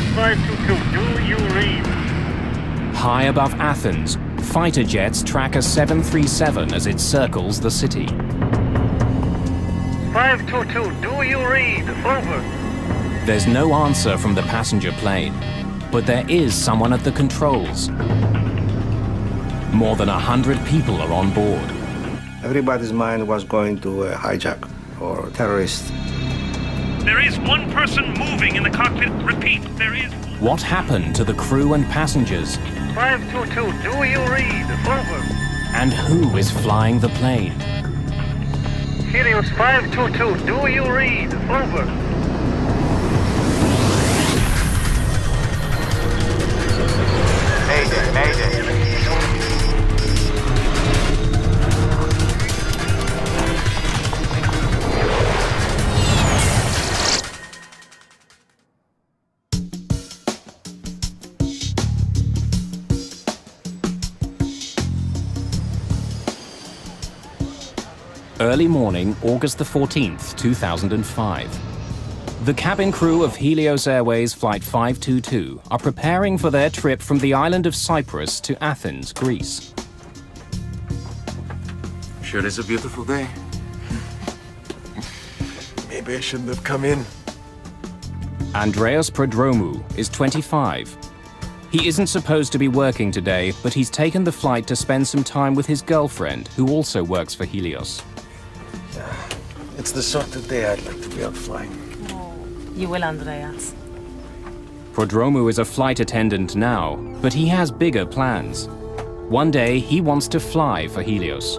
Helios 522, do you read? High above Athens, fighter jets track a 737 as it circles the city. 522, do you read? Over. There's no answer from the passenger plane, but there is someone at the controls. More than 100 people are on board. Everybody's mind was going to a hijack or terrorist. There is one person moving in the cockpit. Repeat, there is. What happened to the crew and passengers? 522, do you read? Over. And who is flying the plane? Helios 522, do you read? Over. Mayday, Mayday. Early morning, August the 14th, 2005. The cabin crew of Helios Airways Flight 522 are preparing for their trip from the island of Cyprus to Athens, Greece. Sure is a beautiful day. Maybe I shouldn't have come in. Andreas Prodromou is 25. He isn't supposed to be working today, but he's taken the flight to spend some time with his girlfriend, who also works for Helios. It's the sort of day I'd like to be out flying. Oh, you will, Andreas. Prodromou is a flight attendant now, but he has bigger plans. One day, he wants to fly for Helios.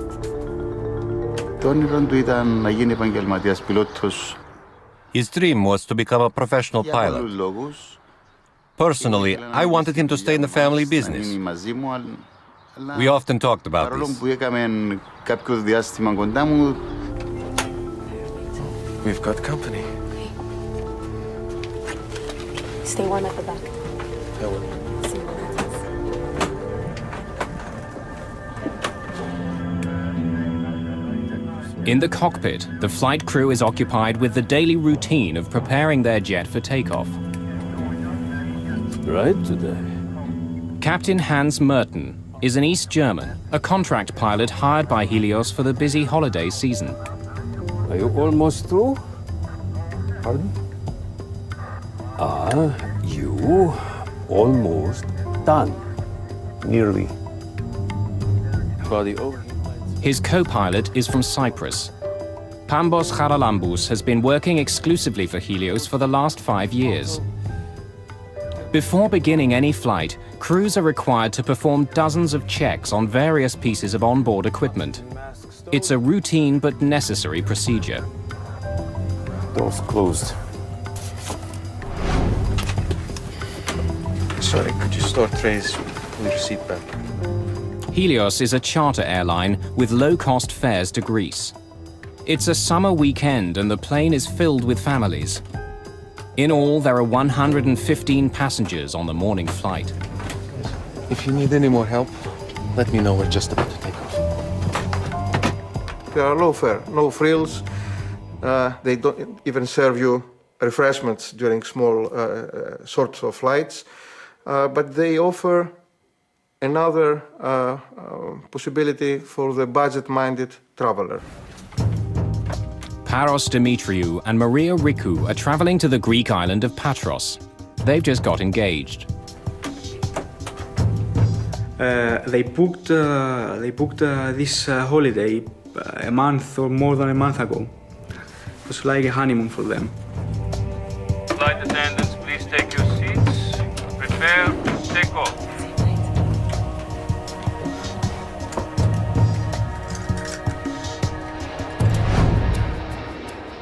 His dream was to become a professional pilot. Personally, I wanted him to stay in the family business. We often talked about this. We've got company. Stay warm at the back. I will. In the cockpit, the flight crew is occupied with the daily routine of preparing their jet for takeoff. Right today. Captain Hans Merten is an East German, a contract pilot hired by Helios for the busy holiday season. Are you almost through? Pardon? You almost done. Nearly. His co-pilot is from Cyprus. Pambos Charalambous has been working exclusively for Helios for the last 5 years. Before beginning any flight, crews are required to perform dozens of checks on various pieces of onboard equipment. It's a routine but necessary procedure. Doors closed. Sorry, could you store trays? Pull your seat back. Helios is a charter airline with low-cost fares to Greece. It's a summer weekend and the plane is filled with families. In all, there are 115 passengers on the morning flight. If you need any more help, let me know. We're just about to take off. They are low fare, no frills. They don't even serve you refreshments during small sorts of flights. But they offer another possibility for the budget-minded traveler. Paros Dimitriou and Maria Rikou are traveling to the Greek island of Patros. They've just got engaged. They booked this holiday a month or more than a month ago. It was like a honeymoon for them. Flight attendants, please take your seats. Prepare to take off.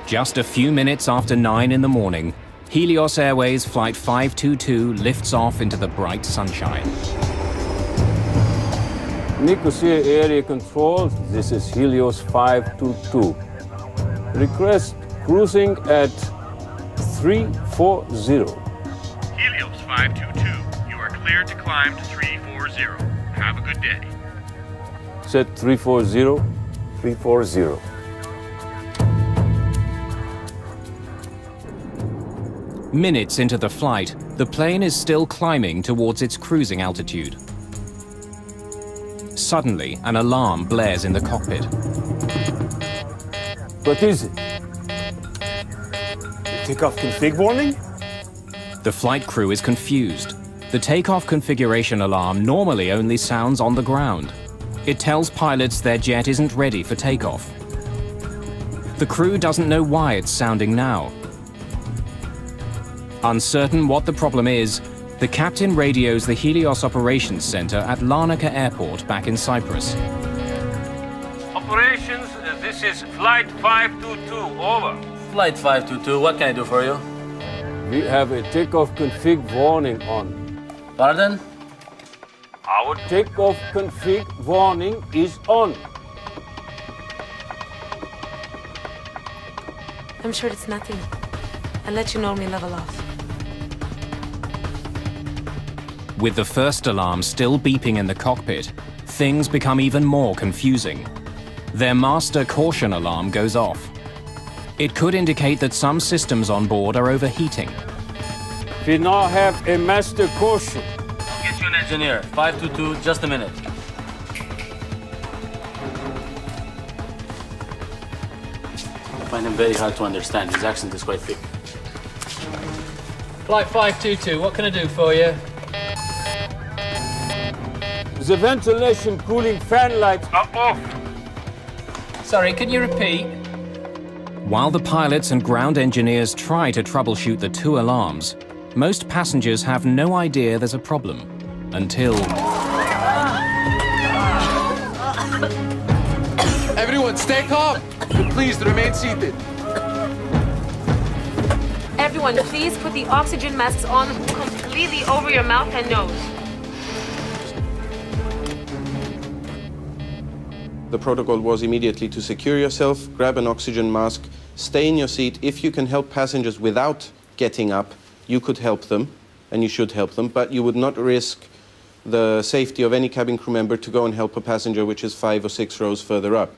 Just a few minutes after 9 in the morning, Helios Airways Flight 522 lifts off into the bright sunshine. Nicosia Area Control, this is Helios 522. Request cruising at 340. Helios 522, you are cleared to climb to 340. Have a good day. Set 340. 340. Minutes into the flight, the plane is still climbing towards its cruising altitude. Suddenly, an alarm blares in the cockpit. What is it? The takeoff config warning? The flight crew is confused. The takeoff configuration alarm normally only sounds on the ground. It tells pilots their jet isn't ready for takeoff. The crew doesn't know why it's sounding now. Uncertain what the problem is, the captain radios the Helios Operations Center at Larnaca Airport back in Cyprus. Operations, this is Flight 522, over. Flight 522, what can I do for you? We have a takeoff config warning on. Pardon? Our takeoff config warning is on. I'm sure it's nothing. I'll let you know when we level off. With the first alarm still beeping in the cockpit, things become even more confusing. Their master caution alarm goes off. It could indicate that some systems on board are overheating. We now have a master caution. I'll get you an engineer. 522, just a minute. I find him very hard to understand. His accent is quite thick. Flight 522, what can I do for you? The ventilation cooling fan lights are off. Sorry, can you repeat? While the pilots and ground engineers try to troubleshoot the two alarms, most passengers have no idea there's a problem until... Everyone, stay calm. Please remain seated. Everyone, please put the oxygen masks on completely over your mouth and nose. The protocol was immediately to secure yourself, grab an oxygen mask, stay in your seat. If you can help passengers without getting up, you could help them, and you should help them, but you would not risk the safety of any cabin crew member to go and help a passenger which is 5 or 6 rows further up.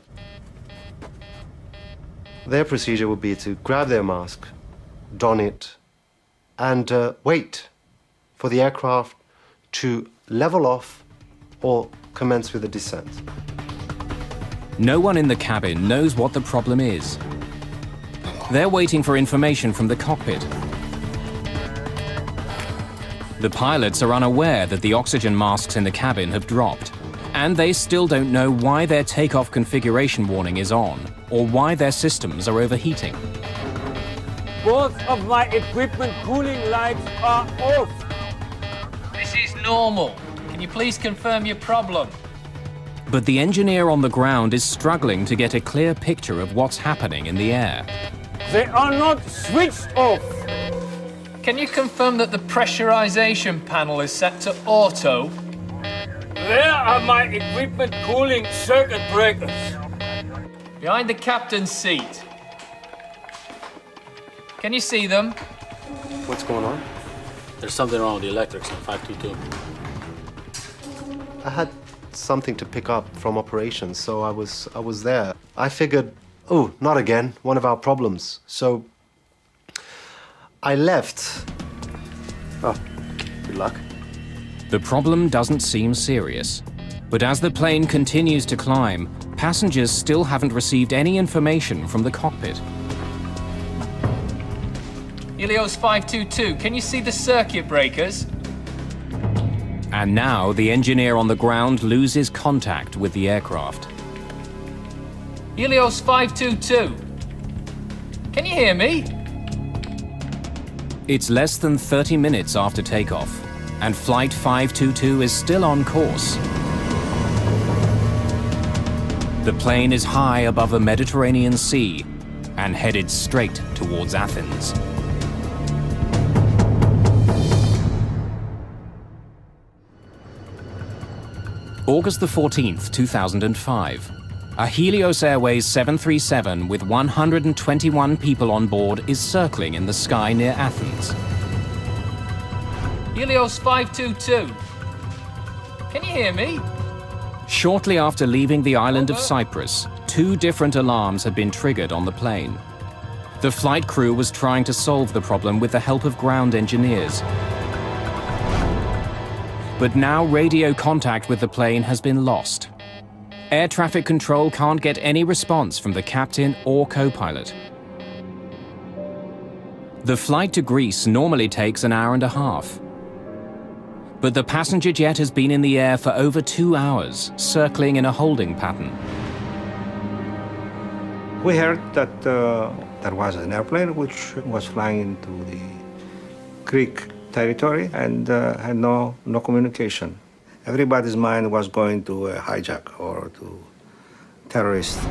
Their procedure would be to grab their mask, don it, and wait for the aircraft to level off or commence with a descent. No one in the cabin knows what the problem is. They're waiting for information from the cockpit. The pilots are unaware that the oxygen masks in the cabin have dropped, and they still don't know why their takeoff configuration warning is on, or why their systems are overheating. Both of my equipment cooling lights are off. This is normal. Can you please confirm your problem? But the engineer on the ground is struggling to get a clear picture of what's happening in the air. They are not switched off. Can you confirm that the pressurization panel is set to auto? Where are my equipment cooling circuit breakers? Behind the captain's seat. Can you see them? What's going on? There's something wrong with the electrics on 522. I had something to pick up from operations, so I was there. I figured, oh, not again, one of our problems. So I left. Oh, good luck. The problem doesn't seem serious, but as the plane continues to climb, passengers still haven't received any information from the cockpit. Helios 522, can you see the circuit breakers? And now the engineer on the ground loses contact with the aircraft. Helios 522, can you hear me? It's less than 30 minutes after takeoff, and Flight 522 is still on course. The plane is high above the Mediterranean Sea and headed straight towards Athens. August the 14th, 2005. A Helios Airways 737 with 121 people on board is circling in the sky near Athens. Helios 522, can you hear me? Shortly after leaving the island of Cyprus, 2 different alarms had been triggered on the plane. The flight crew was trying to solve the problem with the help of ground engineers. But now radio contact with the plane has been lost. Air traffic control can't get any response from the captain or co-pilot. The flight to Greece normally takes an hour and a half. But the passenger jet has been in the air for over 2 hours, circling in a holding pattern. We heard that there was an airplane which was flying into the Greek territory and had no communication. Everybody's mind was going to a hijack or to terrorists.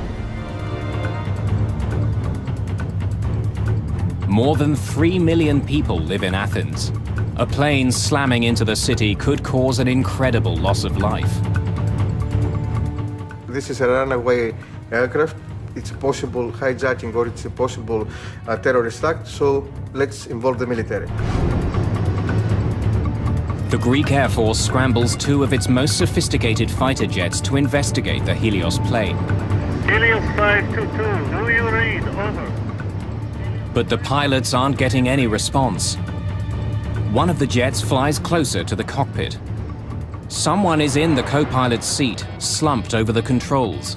More than 3 million people live in Athens. A plane slamming into the city could cause an incredible loss of life. This is a runaway aircraft. It's a possible hijacking or it's a possible terrorist act, so let's involve the military. The Greek Air Force scrambles 2 of its most sophisticated fighter jets to investigate the Helios plane. Helios 522, do you read? Over. But the pilots aren't getting any response. One of the jets flies closer to the cockpit. Someone is in the co-pilot's seat, slumped over the controls.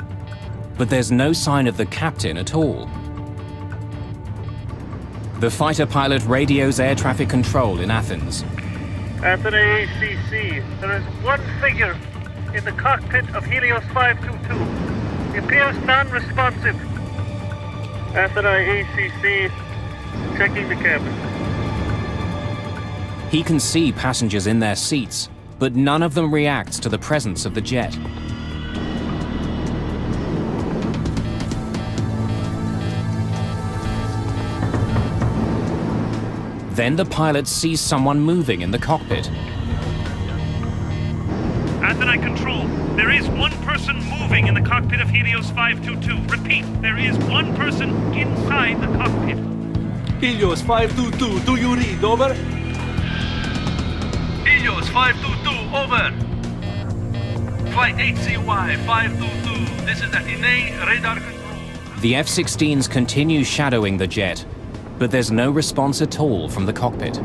But there's no sign of the captain at all. The fighter pilot radios air traffic control in Athens. Athens ACC, there is one figure in the cockpit of Helios 522. He appears non-responsive. Athens ACC, checking the cabin. He can see passengers in their seats, but none of them reacts to the presence of the jet. Then the pilot sees someone moving in the cockpit. Athens control, there is one person moving in the cockpit of Helios 522. Repeat, there is one person inside the cockpit. Helios 522, do you read? Over. Helios 522, over. Flight HCY 522, this is Athens radar control. The F-16s continue shadowing the jet, but there's no response at all from the cockpit.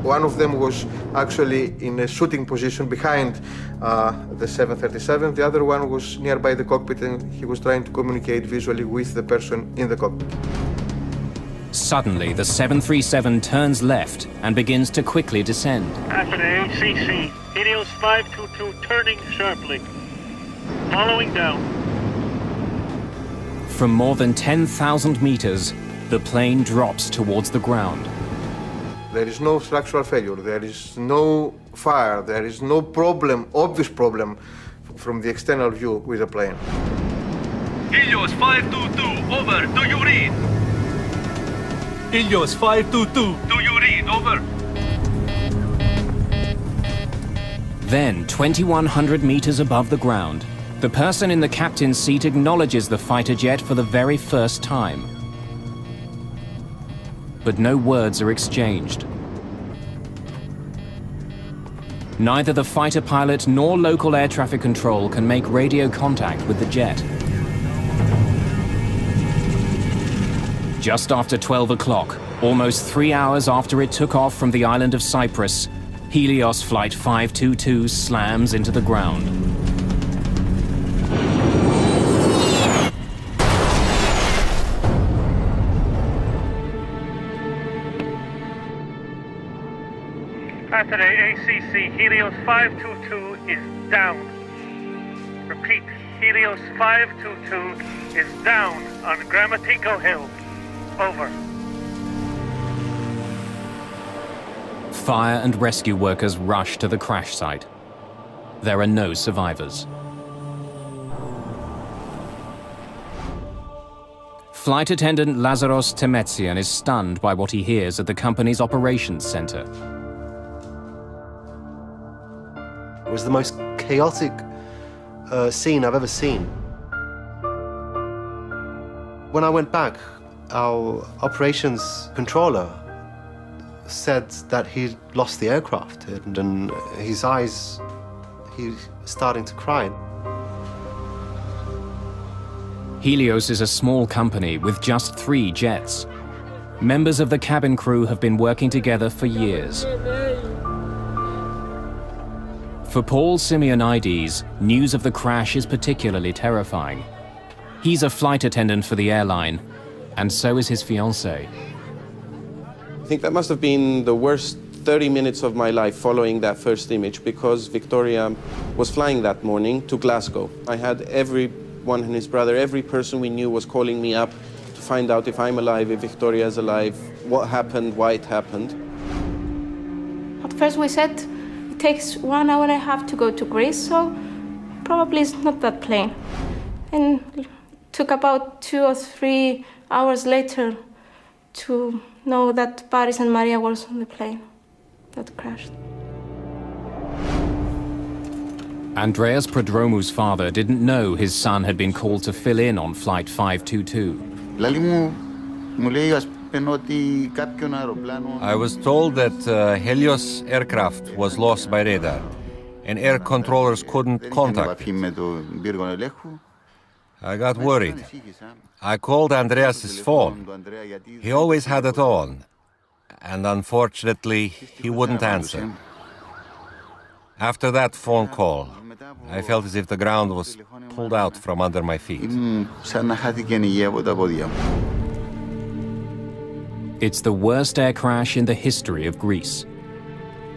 One of them was actually in a shooting position behind the 737. The other one was nearby the cockpit and he was trying to communicate visually with the person in the cockpit. Suddenly, the 737 turns left and begins to quickly descend. Athens ACC, Helios 522 turning sharply. Following down. From more than 10,000 meters, the plane drops towards the ground. There is no structural failure, there is no fire, there is no problem, obvious problem from the external view with the plane. Helios 522, over, do you read? Helios 522, do you read? Over. Then, 2,100 meters above the ground, the person in the captain's seat acknowledges the fighter jet for the very first time. But no words are exchanged. Neither the fighter pilot nor local air traffic control can make radio contact with the jet. Just after 12 o'clock, almost 3 hours after it took off from the island of Cyprus, Helios Flight 522 slams into the ground. Athens ACC, Helios 522 is down. Repeat, Helios 522 is down on Grammatico Hill. Over. Fire and rescue workers rush to the crash site. There are no survivors. Flight attendant Lazaros Temetsian is stunned by what he hears at the company's operations center. It was the most chaotic scene I've ever seen. When I went back, our operations controller said that he'd lost the aircraft and his eyes, he was starting to cry. Helios is a small company with just 3 jets. Members of the cabin crew have been working together for years. For Paul Simeonides, news of the crash is particularly terrifying. He's a flight attendant for the airline, and so is his fiancée. I think that must have been the worst 30 minutes of my life following that first image, because Victoria was flying that morning to Glasgow. I had everyone and his brother, every person we knew was calling me up to find out if I'm alive, if Victoria is alive, what happened, why it happened. At first we said it takes 1 hour and a half to go to Greece, so probably it's not that plane. And it took about 2 or 3 hours later to know that Paris and Maria was on the plane that crashed. Andreas Prodromu's father didn't know his son had been called to fill in on Flight 522. I was told that Helios aircraft was lost by radar, and air controllers couldn't contact it. I got worried. I called Andreas's phone. He always had it on, and unfortunately, he wouldn't answer. After that phone call, I felt as if the ground was pulled out from under my feet. It's the worst air crash in the history of Greece.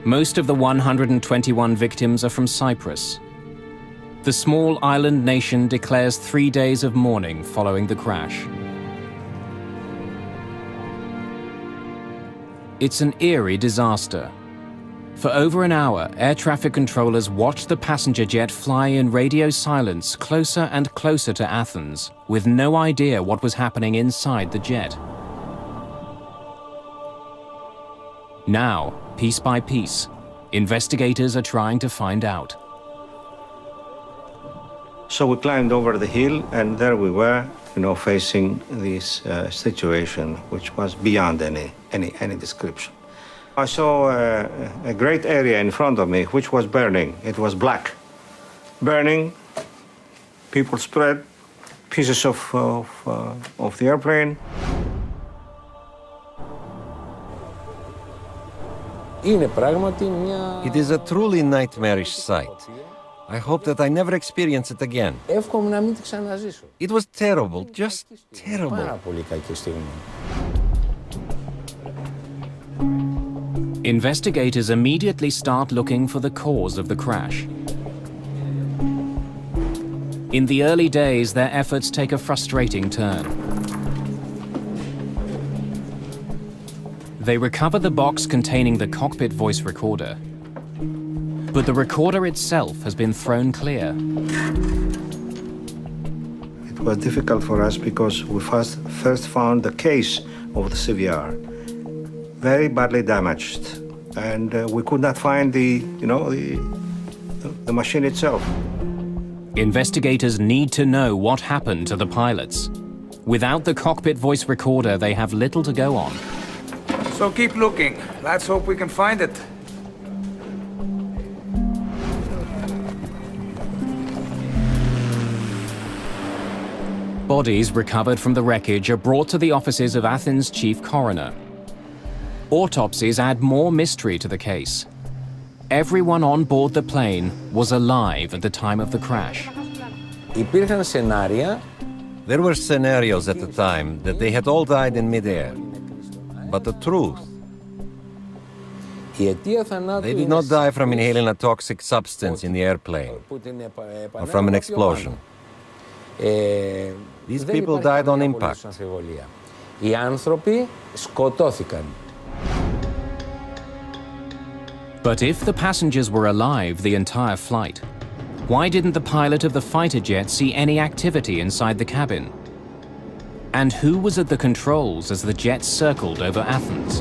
Most of the 121 victims are from Cyprus. The small island nation declares 3 days of mourning following the crash. It's an eerie disaster. For over an hour, air traffic controllers watched the passenger jet fly in radio silence closer and closer to Athens, with no idea what was happening inside the jet. Now, piece by piece, investigators are trying to find out. So we climbed over the hill, and there we were, facing this situation, which was beyond any description. I saw a great area in front of me, which was burning. It was black. Burning, people spread, pieces of the airplane. It is a truly nightmarish sight. I hope that I never experience it again. It was terrible, just terrible. Investigators immediately start looking for the cause of the crash. In the early days, their efforts take a frustrating turn. They recover the box containing the cockpit voice recorder, but the recorder itself has been thrown clear. It was difficult for us because we first found the case of the CVR very badly damaged, and we could not find the machine itself. Investigators need to know what happened to the pilots. Without the cockpit voice recorder, they have little to go on. So keep looking. Let's hope we can find it. Bodies recovered from the wreckage are brought to the offices of Athens' chief coroner. Autopsies add more mystery to the case. Everyone on board the plane was alive at the time of the crash. There were scenarios at the time that they had all died in midair. But the truth, they did not die from inhaling a toxic substance in the airplane or from an explosion. These people died on impact. But if the passengers were alive the entire flight, why didn't the pilot of the fighter jet see any activity inside the cabin? And who was at the controls as the jet circled over Athens?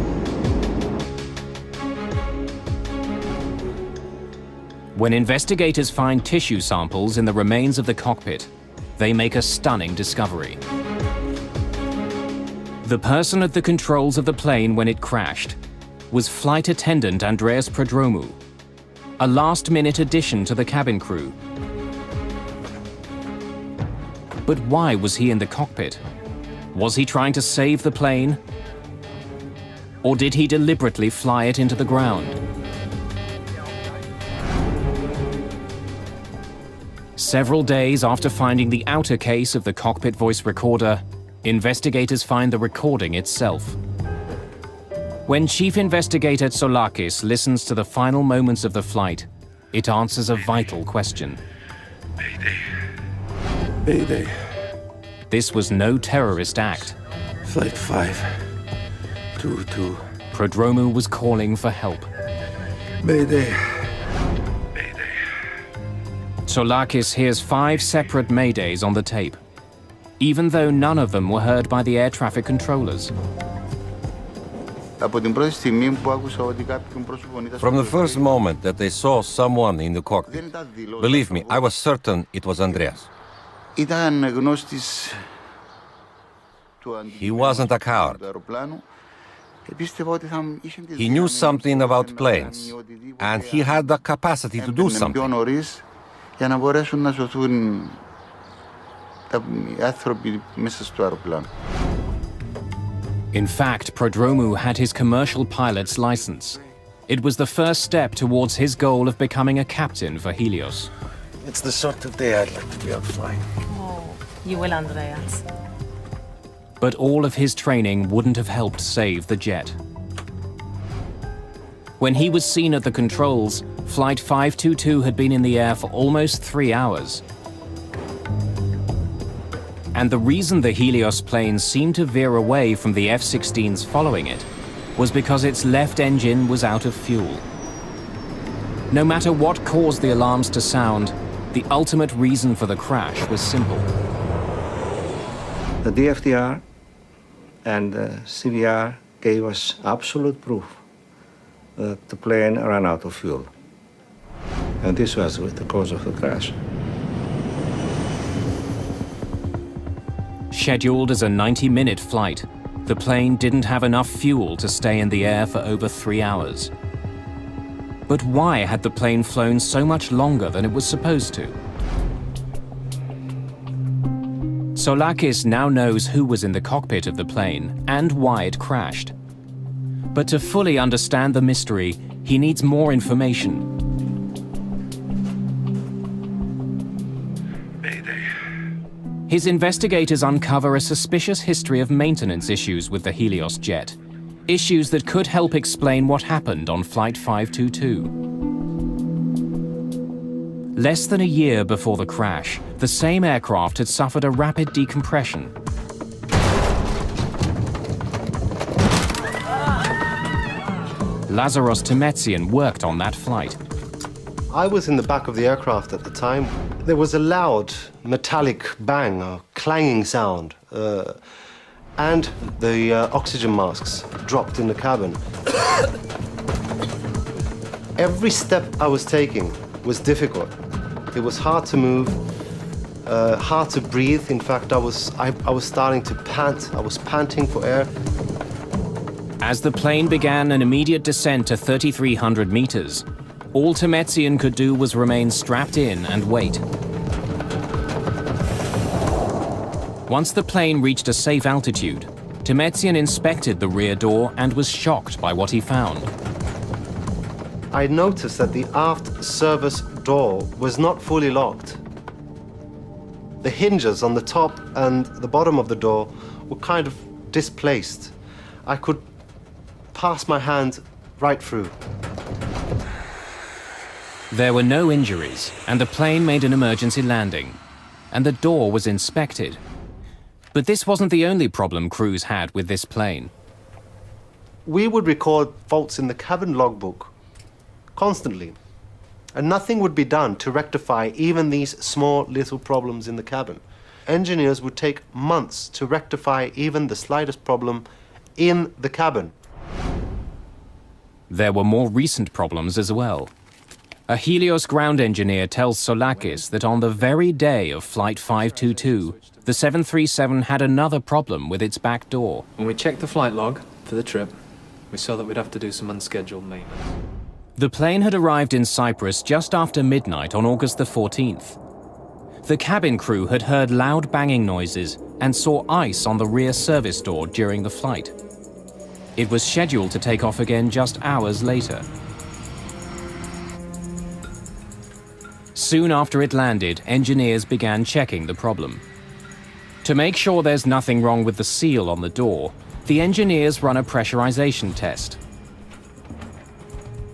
When investigators find tissue samples in the remains of the cockpit, they make a stunning discovery. The person at the controls of the plane when it crashed was flight attendant Andreas Prodromu, a last-minute addition to the cabin crew. But why was he in the cockpit? Was he trying to save the plane? Or did he deliberately fly it into the ground? Several days after finding the outer case of the cockpit voice recorder, investigators find the recording itself. When Chief Investigator Tsoulakis listens to the final moments of the flight, it answers a vital question. Mayday. Mayday. This was no terrorist act. Flight 522. Prodromou was calling for help. Mayday. Tsoulakis hears 5 separate Maydays on the tape, even though none of them were heard by the air traffic controllers. From the first moment that they saw someone in the cockpit, believe me, I was certain it was Andreas. He wasn't a coward. He knew something about planes, and he had the capacity to do something. In fact, Prodromou had his commercial pilot's license. It was the first step towards his goal of becoming a captain for Helios. It's the sort of day I'd like to be out flying. Oh, you will, Andreas. But all of his training wouldn't have helped save the jet. When he was seen at the controls, Flight 522 had been in the air for almost 3 hours. And the reason the Helios plane seemed to veer away from the F-16s following it was because its left engine was out of fuel. No matter what caused the alarms to sound, the ultimate reason for the crash was simple. The DFTR and the CVR gave us absolute proof that the plane ran out of fuel. And this was the cause of the crash. Scheduled as a 90-minute flight, the plane didn't have enough fuel to stay in the air for over 3 hours. But why had the plane flown so much longer than it was supposed to? Tsoulakis now knows who was in the cockpit of the plane and why it crashed. But to fully understand the mystery, he needs more information. His investigators uncover a suspicious history of maintenance issues with the Helios jet. Issues that could help explain what happened on Flight 522. Less than a year before the crash, the same aircraft had suffered a rapid decompression. Lazaros Temetsian worked on that flight. I was in the back of the aircraft at the time. There was a loud metallic bang, a clanging sound, and the oxygen masks dropped in the cabin. Every step I was taking was difficult. It was hard to move, hard to breathe. In fact, I was starting to pant. I was panting for air. As the plane began an immediate descent to 3,300 meters, all Temetsian could do was remain strapped in and wait. Once the plane reached a safe altitude, Temetsian inspected the rear door and was shocked by what he found. I noticed that the aft service door was not fully locked. The hinges on the top and the bottom of the door were kind of displaced. I could pass my hand right through. There were no injuries, and the plane made an emergency landing, and the door was inspected. But this wasn't the only problem crews had with this plane. We would record faults in the cabin logbook constantly, and nothing would be done to rectify even these small little problems in the cabin. Engineers would take months to rectify even the slightest problem in the cabin. There were more recent problems as well. A Helios ground engineer tells Tsoulakis that on the very day of Flight 522, the 737 had another problem with its back door. When we checked the flight log for the trip, we saw that we'd have to do some unscheduled maintenance. The plane had arrived in Cyprus just after midnight on August the 14th. The cabin crew had heard loud banging noises and saw ice on the rear service door during the flight. It was scheduled to take off again just hours later. Soon after it landed, engineers began checking the problem. To make sure there's nothing wrong with the seal on the door, the engineers run a pressurization test.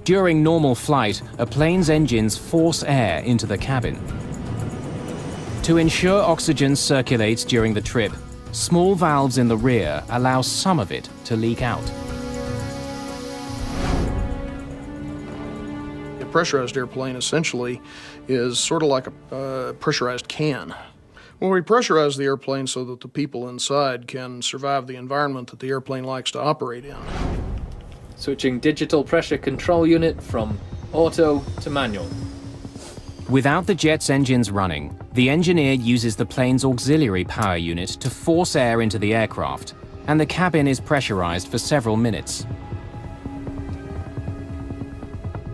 During normal flight, a plane's engines force air into the cabin. To ensure oxygen circulates during the trip, small valves in the rear allow some of it to leak out. A pressurized airplane essentially is sort of like a pressurized can. Well, we pressurize the airplane so that the people inside can survive the environment that the airplane likes to operate in. Switching digital pressure control unit from auto to manual. Without the jet's engines running, the engineer uses the plane's auxiliary power unit to force air into the aircraft, and the cabin is pressurized for several minutes.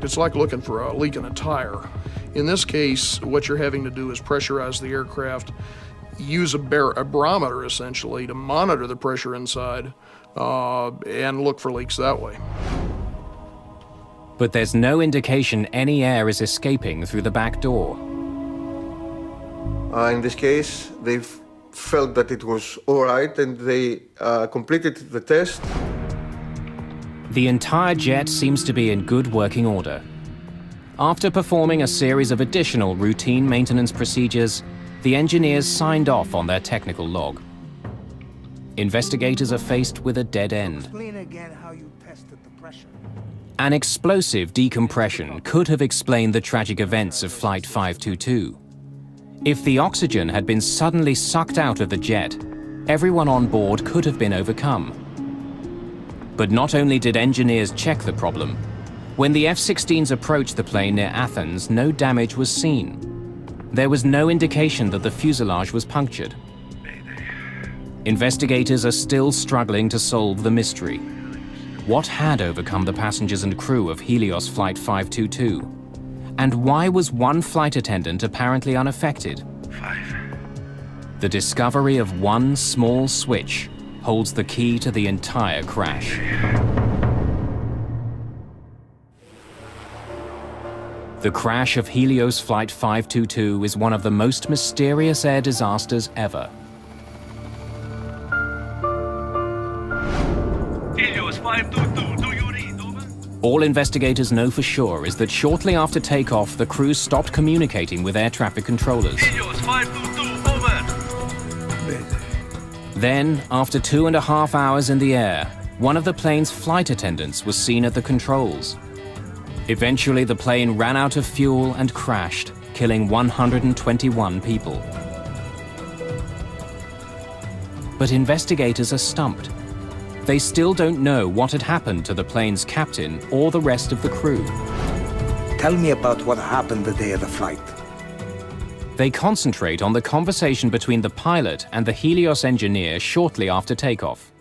It's like looking for a leak in a tire. In this case, what you're having to do is pressurize the aircraft, use a barometer essentially to monitor the pressure inside, and look for leaks that way. But there's no indication any air is escaping through the back door. In this case, they felt that it was all right and they completed the test. The entire jet seems to be in good working order. After performing a series of additional routine maintenance procedures, the engineers signed off on their technical log. Investigators are faced with a dead end. Explain again how you tested the pressure. An explosive decompression could have explained the tragic events of Flight 522. If the oxygen had been suddenly sucked out of the jet, everyone on board could have been overcome. But not only did engineers check the problem, when the F-16s approached the plane near Athens, no damage was seen. There was no indication that the fuselage was punctured. Investigators are still struggling to solve the mystery. What had overcome the passengers and crew of Helios Flight 522? And why was one flight attendant apparently unaffected? The discovery of one small switch holds the key to the entire crash. The crash of Helios Flight 522 is one of the most mysterious air disasters ever. Helios 522, do you read? Over? All investigators know for sure is that shortly after takeoff, the crew stopped communicating with air traffic controllers. Helios 522, over. Then, after 2.5 hours in the air, one of the plane's flight attendants was seen at the controls. Eventually, the plane ran out of fuel and crashed, killing 121 people. But investigators are stumped. They still don't know what had happened to the plane's captain or the rest of the crew. Tell me about what happened the day of the flight. They concentrate on the conversation between the pilot and the Helios engineer shortly after takeoff.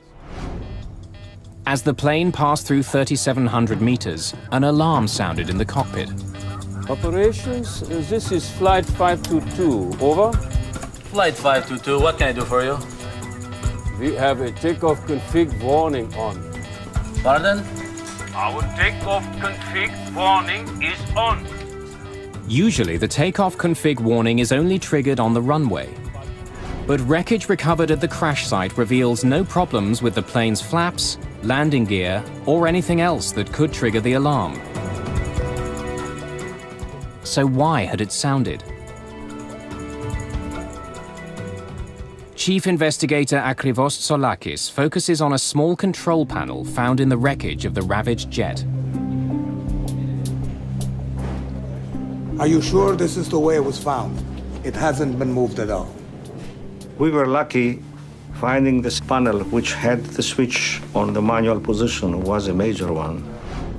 As the plane passed through 3,700 meters, an alarm sounded in the cockpit. Operations, this is Flight 522, over. Flight 522, what can I do for you? We have a takeoff config warning on. Pardon? Our takeoff config warning is on. Usually, the takeoff config warning is only triggered on the runway. But wreckage recovered at the crash site reveals no problems with the plane's flaps, landing gear, or anything else that could trigger the alarm. So why had it sounded? Chief Investigator Akrivos Tsolakis focuses on a small control panel found in the wreckage of the ravaged jet. Are you sure this is the way it was found? It hasn't been moved at all. We were lucky finding this panel which had the switch on the manual position was a major one.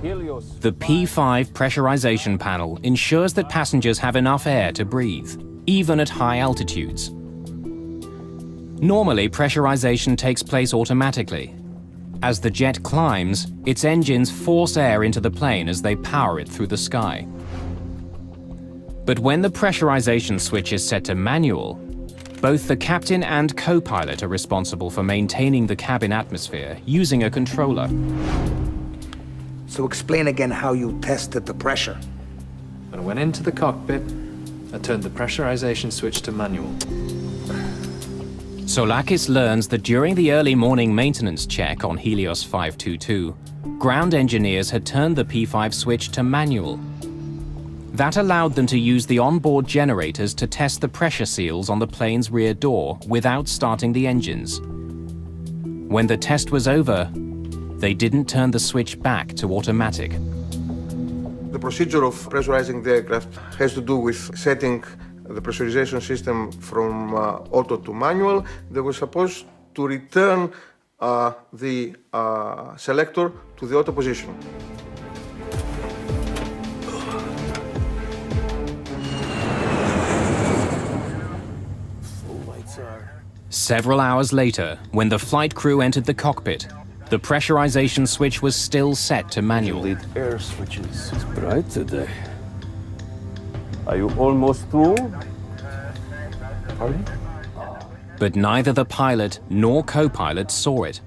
The P5 pressurization panel ensures that passengers have enough air to breathe, even at high altitudes. Normally, pressurization takes place automatically. As the jet climbs, its engines force air into the plane as they power it through the sky. But when the pressurization switch is set to manual, both the captain and co-pilot are responsible for maintaining the cabin atmosphere using a controller. So explain again how you tested the pressure. When I went into the cockpit, I turned the pressurization switch to manual. Soulakis learns that during the early morning maintenance check on Helios 522, ground engineers had turned the P5 switch to manual. That allowed them to use the onboard generators to test the pressure seals on the plane's rear door without starting the engines. When the test was over, they didn't turn the switch back to automatic. The procedure of pressurizing the aircraft has to do with setting the pressurization system from auto to manual. They were supposed to return the selector to the auto position. Several hours later, when the flight crew entered the cockpit, the pressurization switch was still set to manual. Lead air switches. It's bright today. Are you almost through? Pardon? But neither the pilot nor co-pilot saw it.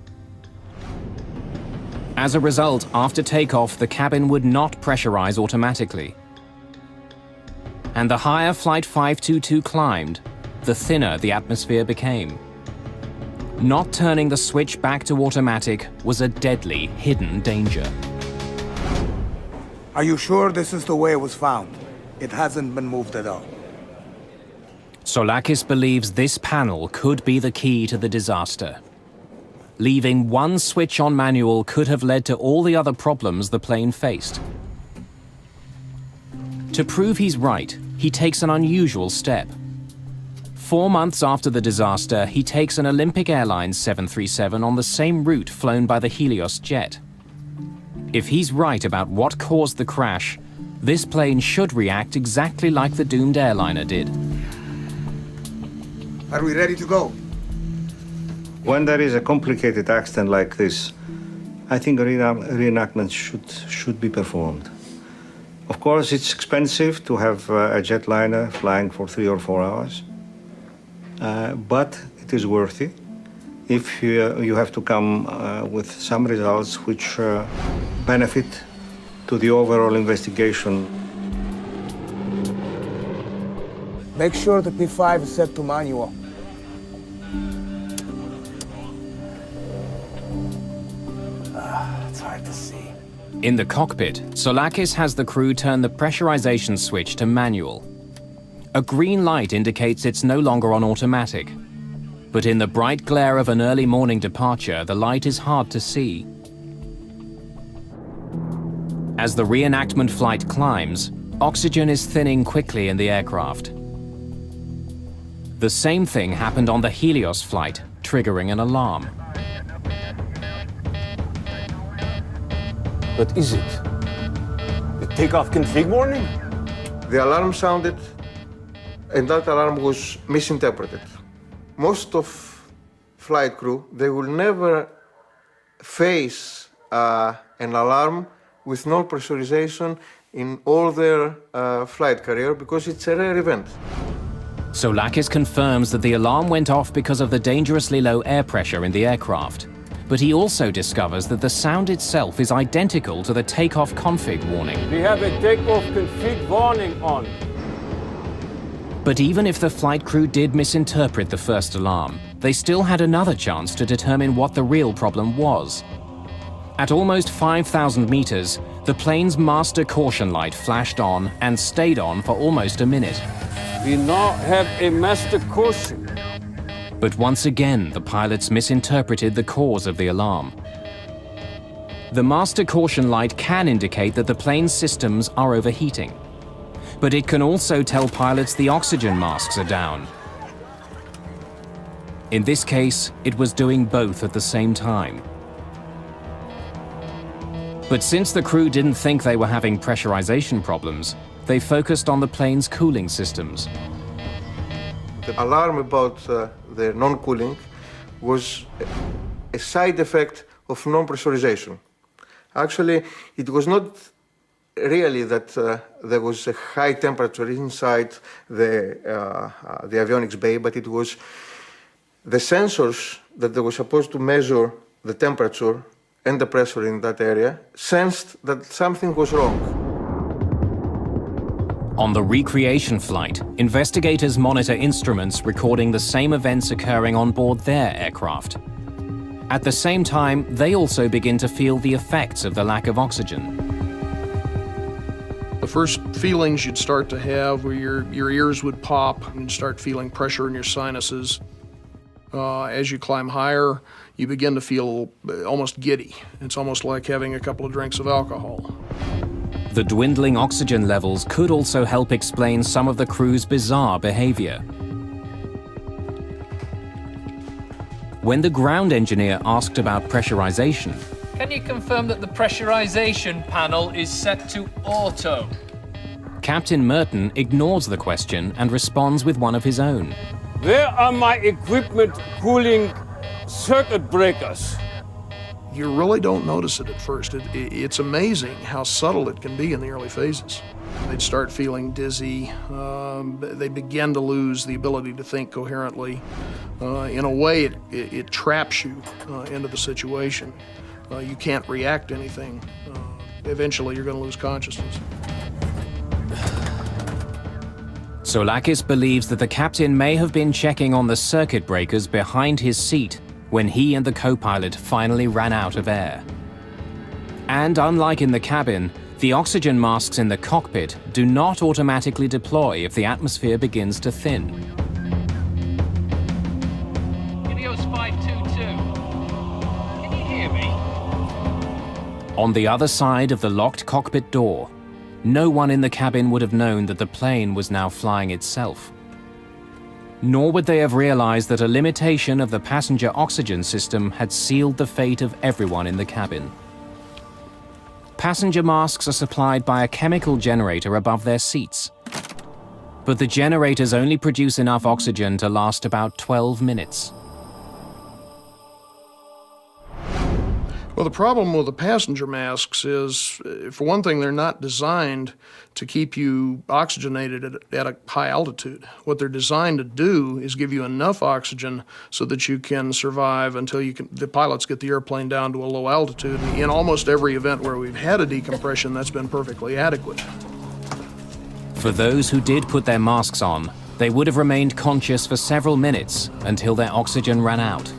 As a result, after takeoff, the cabin would not pressurize automatically. And the higher Flight 522 climbed, the thinner the atmosphere became. Not turning the switch back to automatic was a deadly, hidden danger. Are you sure this is the way it was found? It hasn't been moved at all. Soulakis believes this panel could be the key to the disaster. Leaving one switch on manual could have led to all the other problems the plane faced. To prove he's right, he takes an unusual step. 4 months after the disaster, he takes an Olympic Airlines 737 on the same route flown by the Helios jet. If he's right about what caused the crash, this plane should react exactly like the doomed airliner did. Are we ready to go? When there is a complicated accident like this, I think a reenactment should be performed. Of course, it's expensive to have a jetliner flying for 3 or 4 hours. But it is worthy if you have to come with some results which benefit to the overall investigation. Make sure the P5 is set to manual. It's hard to see. In the cockpit, Soulakis has the crew turn the pressurization switch to manual. A green light indicates it's no longer on automatic. But in the bright glare of an early morning departure, the light is hard to see. As the reenactment flight climbs, oxygen is thinning quickly in the aircraft. The same thing happened on the Helios flight, triggering an alarm. What is it? The takeoff config warning? The alarm sounded, and that alarm was misinterpreted. Most of flight crew, they will never face an alarm with no pressurization in all their flight career because it's a rare event. Soulakis confirms that the alarm went off because of the dangerously low air pressure in the aircraft. But he also discovers that the sound itself is identical to the takeoff config warning. We have a takeoff config warning on. But even if the flight crew did misinterpret the first alarm, they still had another chance to determine what the real problem was. At almost 5,000 meters, the plane's master caution light flashed on and stayed on for almost a minute. We now have a master caution. But once again, the pilots misinterpreted the cause of the alarm. The master caution light can indicate that the plane's systems are overheating. But it can also tell pilots the oxygen masks are down. In this case, it was doing both at the same time. But since the crew didn't think they were having pressurization problems, they focused on the plane's cooling systems. The alarm about the non-cooling was a side effect of non-pressurization. Actually, it was not really that there was a high temperature inside the avionics bay, but it was the sensors that they were supposed to measure the temperature and the pressure in that area sensed that something was wrong. On the recreation flight, investigators monitor instruments recording the same events occurring on board their aircraft. At the same time, they also begin to feel the effects of the lack of oxygen. The first feelings you'd start to have were your ears would pop and you'd start feeling pressure in your sinuses. As you climb higher, you begin to feel almost giddy. It's almost like having a couple of drinks of alcohol. The dwindling oxygen levels could also help explain some of the crew's bizarre behavior. When the ground engineer asked about pressurization, Can you confirm that the pressurization panel is set to auto? Captain Merton ignores the question and responds with one of his own. Where are my equipment cooling circuit breakers? You really don't notice it at first. It's amazing how subtle it can be in the early phases. They'd start feeling dizzy. They begin to lose the ability to think coherently. In a way, it traps you into the situation. You can't react to anything. Eventually, you're going to lose consciousness. Soulakis believes that the captain may have been checking on the circuit breakers behind his seat when he and the co-pilot finally ran out of air. And unlike in the cabin, the oxygen masks in the cockpit do not automatically deploy if the atmosphere begins to thin. Helios 522. Can you hear me? On the other side of the locked cockpit door, no one in the cabin would have known that the plane was now flying itself. Nor would they have realized that a limitation of the passenger oxygen system had sealed the fate of everyone in the cabin. Passenger masks are supplied by a chemical generator above their seats. But the generators only produce enough oxygen to last about 12 minutes. Well, the problem with the passenger masks is, for one thing, they're not designed to keep you oxygenated at a high altitude. What they're designed to do is give you enough oxygen so that you can survive until the pilots get the airplane down to a low altitude. In almost every event where we've had a decompression, that's been perfectly adequate. For those who did put their masks on, they would have remained conscious for several minutes until their oxygen ran out.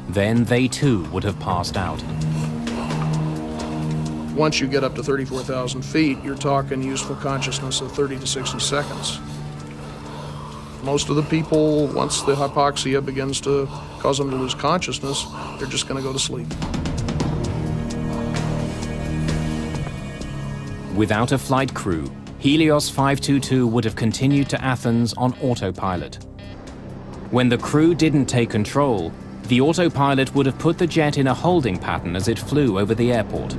Then they too would have passed out. Once you get up to 34,000 feet, you're talking useful consciousness of 30 to 60 seconds. Most of the people, once the hypoxia begins to cause them to lose consciousness, they're just going to go to sleep. Without a flight crew, Helios 522 would have continued to Athens on autopilot. When the crew didn't take control, the autopilot would have put the jet in a holding pattern as it flew over the airport.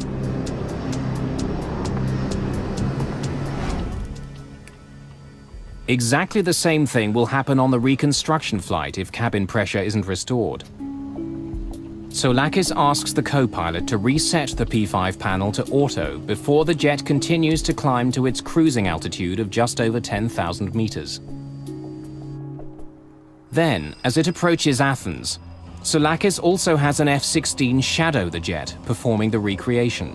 Exactly the same thing will happen on the reconstruction flight if cabin pressure isn't restored. Soulakis asks the co-pilot to reset the P5 panel to auto before the jet continues to climb to its cruising altitude of just over 10,000 meters. Then, as it approaches Athens, Soulakis also has an F-16 shadow the jet, performing the recreation.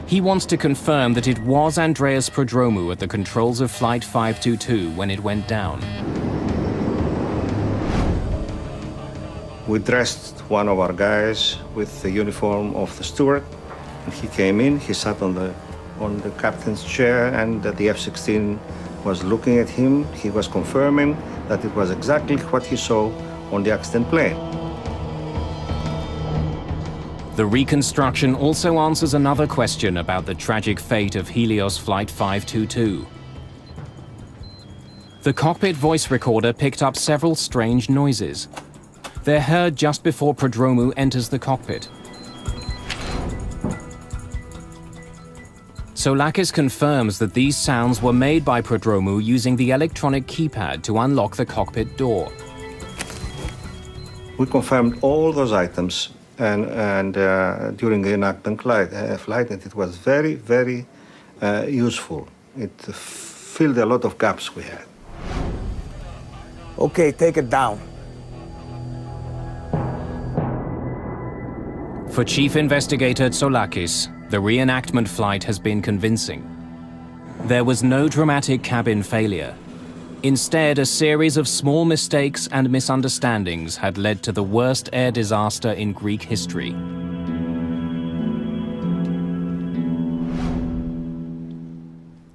He wants to confirm that it was Andreas Prodromou at the controls of Flight 522 when it went down. We dressed one of our guys with the uniform of the steward, and he came in, he sat on the captain's chair, and the F-16 was looking at him. He was confirming that it was exactly what he saw on the accident plane. The reconstruction also answers another question about the tragic fate of Helios Flight 522. The cockpit voice recorder picked up several strange noises. They're heard just before Prodromou enters the cockpit. Soulakis confirms that these sounds were made by Prodromou using the electronic keypad to unlock the cockpit door. We confirmed all those items and during the enactment flight, and it was very, very useful. It filled a lot of gaps we had. Okay, take it down. For Chief Investigator Tsolakis, the reenactment flight has been convincing. There was no dramatic cabin failure. Instead, a series of small mistakes and misunderstandings had led to the worst air disaster in Greek history.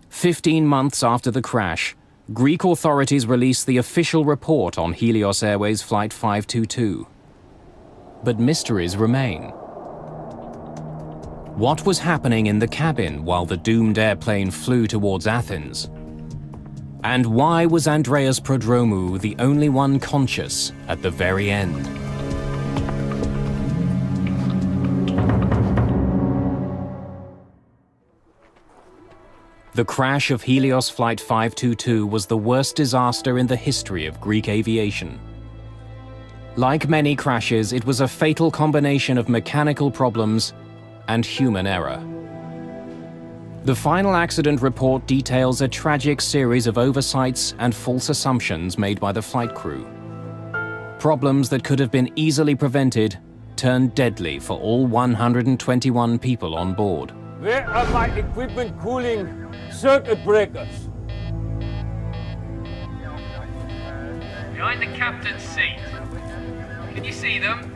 "15 months after the crash, Greek authorities released the official report on Helios Airways Flight 522. But mysteries remain. What was happening in the cabin while the doomed airplane flew towards Athens? And why was Andreas Prodromou the only one conscious at the very end? The crash of Helios Flight 522 was the worst disaster in the history of Greek aviation. Like many crashes, it was a fatal combination of mechanical problems and human error. The final accident report details a tragic series of oversights and false assumptions made by the flight crew. Problems that could have been easily prevented turned deadly for all 121 people on board. Where are my equipment cooling circuit breakers? Behind the captain's seat. Can you see them?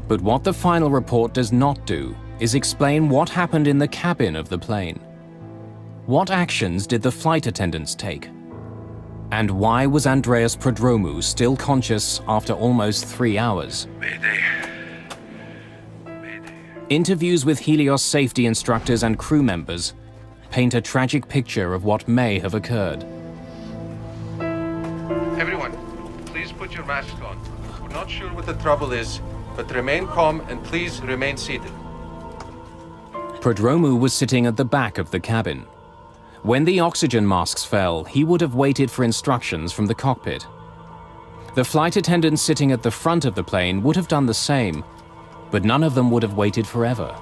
But what the final report does not do is explain what happened in the cabin of the plane. What actions did the flight attendants take? And why was Andreas Prodromou still conscious after almost 3 hours? Mayday. Interviews with Helios safety instructors and crew members paint a tragic picture of what may have occurred. Everyone, please put your masks on. We're not sure what the trouble is, but remain calm and please remain seated. Prodromou was sitting at the back of the cabin. When the oxygen masks fell, he would have waited for instructions from the cockpit. The flight attendants sitting at the front of the plane would have done the same, but none of them would have waited forever.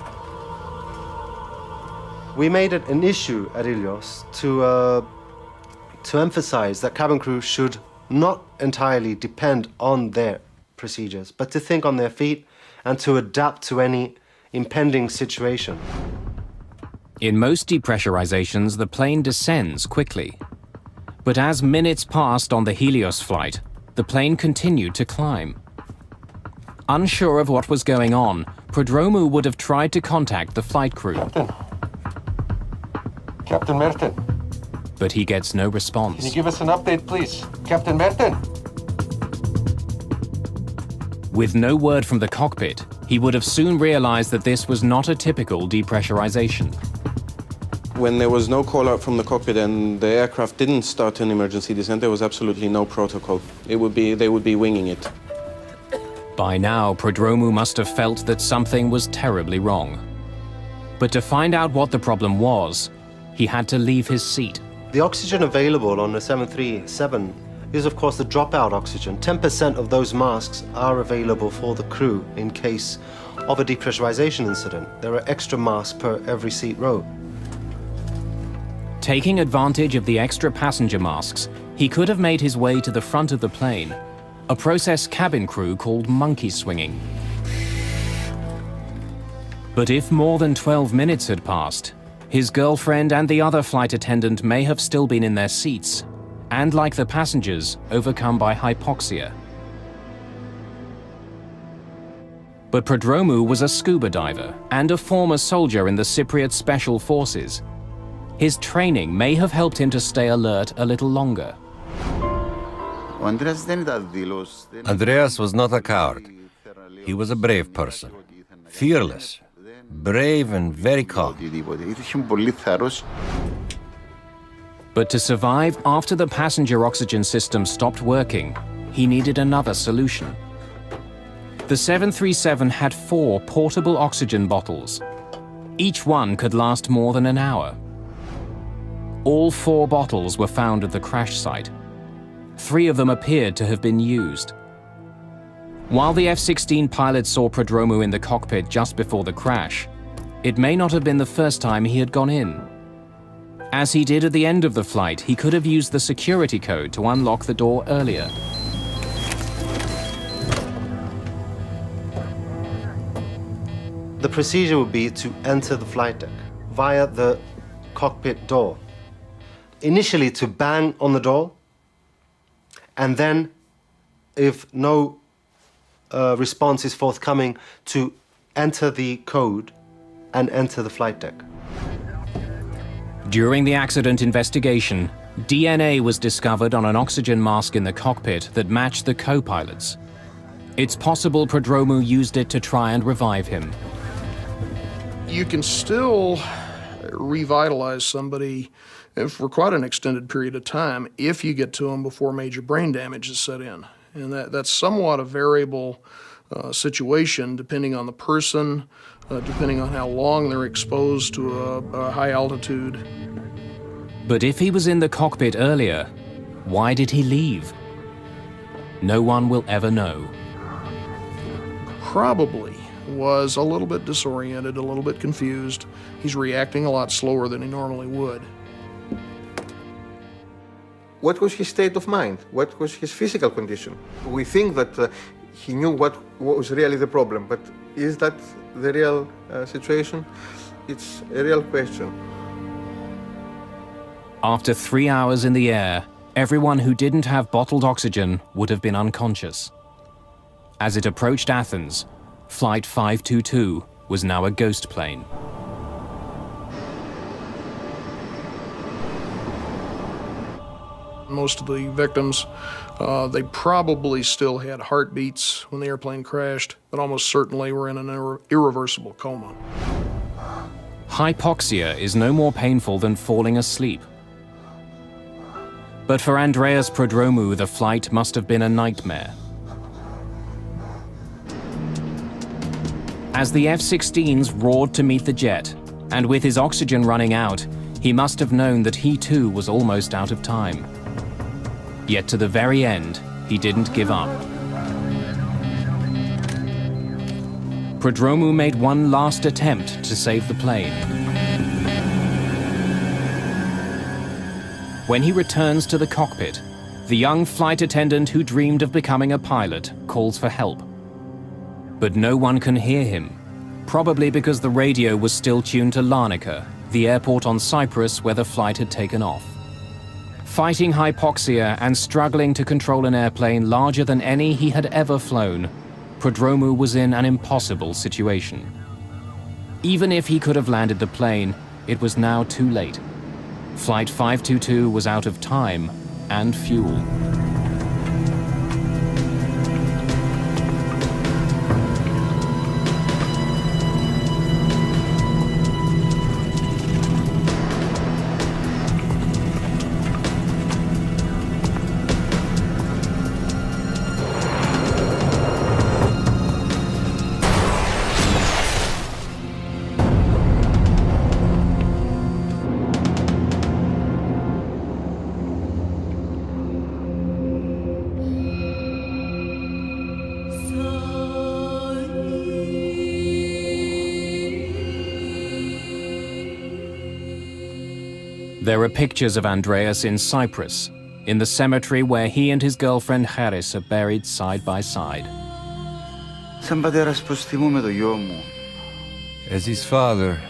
We made it an issue at Helios to emphasize that cabin crew should not entirely depend on their procedures, but to think on their feet and to adapt to any impending situation. In most depressurizations, the plane descends quickly. But as minutes passed on the Helios flight, the plane continued to climb. Unsure of what was going on, Prodromou would have tried to contact the flight crew. Captain Merton. But he gets no response. Can you give us an update, please? Captain Merton. With no word from the cockpit, he would have soon realized that this was not a typical depressurization. When there was no call out from the cockpit and the aircraft didn't start an emergency descent, there was absolutely no protocol. They would be winging it. By now, Prodromou must have felt that something was terribly wrong. But to find out what the problem was, he had to leave his seat. The oxygen available on the 737 is, of course, the dropout oxygen. 10% of those masks are available for the crew in case of a depressurization incident. There are extra masks per every seat row. Taking advantage of the extra passenger masks, he could have made his way to the front of the plane, a process cabin crew called monkey swinging. But if more than 12 minutes had passed, his girlfriend and the other flight attendant may have still been in their seats, and like the passengers, overcome by hypoxia. But Prodromou was a scuba diver and a former soldier in the Cypriot Special Forces. His training may have helped him to stay alert a little longer. Andreas was not a coward. He was a brave person. Fearless, brave and very calm. But to survive after the passenger oxygen system stopped working, he needed another solution. The 737 had 4 portable oxygen bottles. Each one could last more than an hour. All 4 bottles were found at the crash site. 3 of them appeared to have been used. While the F-16 pilot saw Prodromou in the cockpit just before the crash, it may not have been the first time he had gone in. As he did at the end of the flight, he could have used the security code to unlock the door earlier. The procedure would be to enter the flight deck via the cockpit door. Initially to bang on the door, and then, if no response is forthcoming, to enter the code and enter the flight deck. During the accident investigation, DNA was discovered on an oxygen mask in the cockpit that matched the co-pilot's. It's possible Prodromou used it to try and revive him. You can still revitalize somebody for quite an extended period of time if you get to them before major brain damage is set in. And that's somewhat a variable situation depending on the person, depending on how long they're exposed to a high altitude. But if he was in the cockpit earlier, why did he leave? No one will ever know. Probably was a little bit disoriented, a little bit confused. He's reacting a lot slower than he normally would. What was his state of mind? What was his physical condition? We think that he knew what was really the problem, but is that the real situation? It's a real question. After 3 hours in the air, everyone who didn't have bottled oxygen would have been unconscious. As it approached Athens, Flight 522 was now a ghost plane. Most of the victims, they probably still had heartbeats when the airplane crashed, but almost certainly were in an irreversible coma. Hypoxia is no more painful than falling asleep. But for Andreas Prodromou, the flight must have been a nightmare. As the F-16s roared to meet the jet, and with his oxygen running out, he must have known that he too was almost out of time. Yet to the very end, he didn't give up. Prodromou made one last attempt to save the plane. When he returns to the cockpit, the young flight attendant who dreamed of becoming a pilot calls for help. But no one can hear him, probably because the radio was still tuned to Larnaca, the airport on Cyprus where the flight had taken off. Fighting hypoxia and struggling to control an airplane larger than any he had ever flown, Prodromou was in an impossible situation. Even if he could have landed the plane, it was now too late. Flight 522 was out of time and fuel. There are pictures of Andreas in Cyprus, in the cemetery where he and his girlfriend Charis are buried side by side. As his father,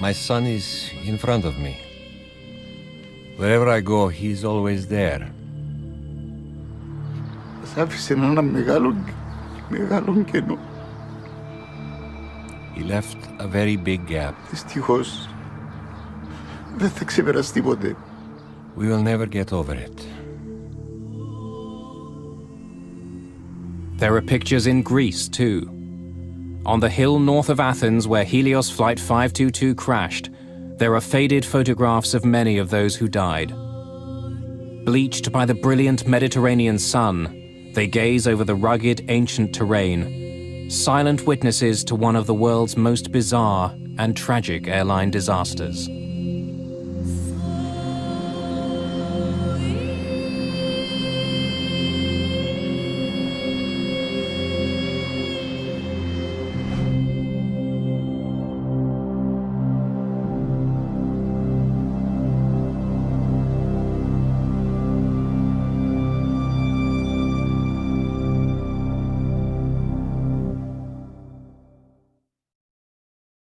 my son is in front of me. Wherever I go, he's always there. He left a very big gap. We will never get over it. There are pictures in Greece, too. On the hill north of Athens where Helios Flight 522 crashed, there are faded photographs of many of those who died. Bleached by the brilliant Mediterranean sun, they gaze over the rugged, ancient terrain, silent witnesses to one of the world's most bizarre and tragic airline disasters.